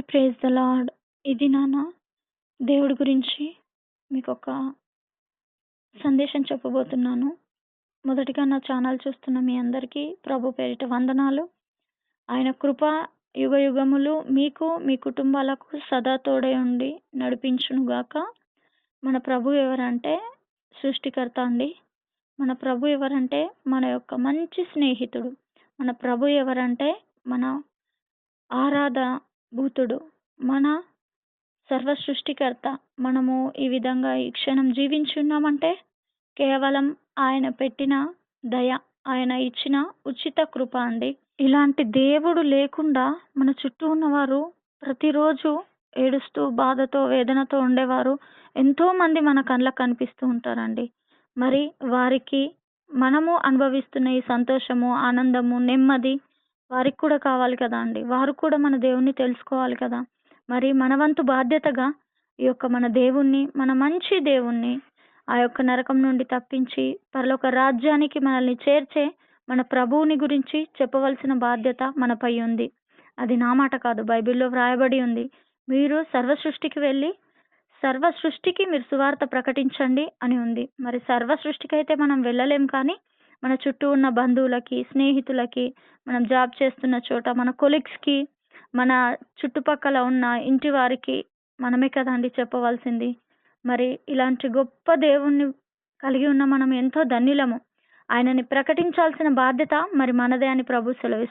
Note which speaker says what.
Speaker 1: Praise the lord. ఇది నాన్న దేవుడి గురించి మీకొక సందేశం చెప్పబోతున్నాను. మొదటిగా నా ఛానల్ చూస్తున్న మీ అందరికీ ప్రభు పేరిట వందనాలు. ఆయన కృప యుగయుగములు మీకు, మీ కుటుంబాలకు సదా తోడై ఉండి నడిపించునుగాక. మన ప్రభు ఎవరంటే సృష్టికర్త అండి. మన ప్రభు ఎవరంటే మన యొక్క మంచి స్నేహితుడు. మన ప్రభు ఎవరంటే మన ఆరాధభూతుడు. మన సర్వ సృష్టికర్త. మనము ఈ విధంగా ఈ క్షణం జీవించున్నామంటే కేవలం ఆయన పెట్టిన దయ, ఆయన ఇచ్చిన ఉచిత కృప అండి. ఇలాంటి దేవుడు లేకుండా మన చుట్టూ ఉన్నవారు ప్రతిరోజు ఏడుస్తూ, బాధతో, వేదనతో ఉండేవారు ఎంతో మంది మన కళ్ళకు కనిపిస్తూ ఉంటారండి. మరి వారికి మనము అనుభవిస్తున్న ఈ సంతోషము, ఆనందము, నెమ్మది వారికి కూడా కావాలి కదా అండి. వారు కూడా మన దేవుణ్ణి తెలుసుకోవాలి కదా. మరి మన వంతు బాధ్యతగా ఈ యొక్క మన దేవుణ్ణి, మన మంచి దేవుణ్ణి ఆ యొక్క నరకం నుండి తప్పించి పరలోక రాజ్యానికి మనల్ని చేర్చే మన ప్రభువుని గురించి చెప్పవలసిన బాధ్యత మనపై ఉంది. అది నా మాట కాదు, బైబిల్లో వ్రాయబడి ఉంది. మీరు సర్వ సృష్టికి వెళ్ళి సర్వ సృష్టికి మీరు సువార్త ప్రకటించండి అని ఉంది. మరి సర్వ సృష్టికి అయితే మనం వెళ్ళలేం, కానీ మన చుట్టూ ఉన్న బంధువులకి, స్నేహితులకి, మనం జాబ్ చేస్తున్న చోట మన కొలీగ్స్కి, మన చుట్టుపక్కల ఉన్న ఇంటి వారికి మనమే కదండి చెప్పవలసింది. మరి ఇలాంటి గొప్ప దేవుణ్ణి కలిగి ఉన్న మనం ఎంతో ధన్యులము. ఆయనని ప్రకటించాల్సిన బాధ్యత మరి మనదే అని ప్రభు సెలవిస్తున్నారు.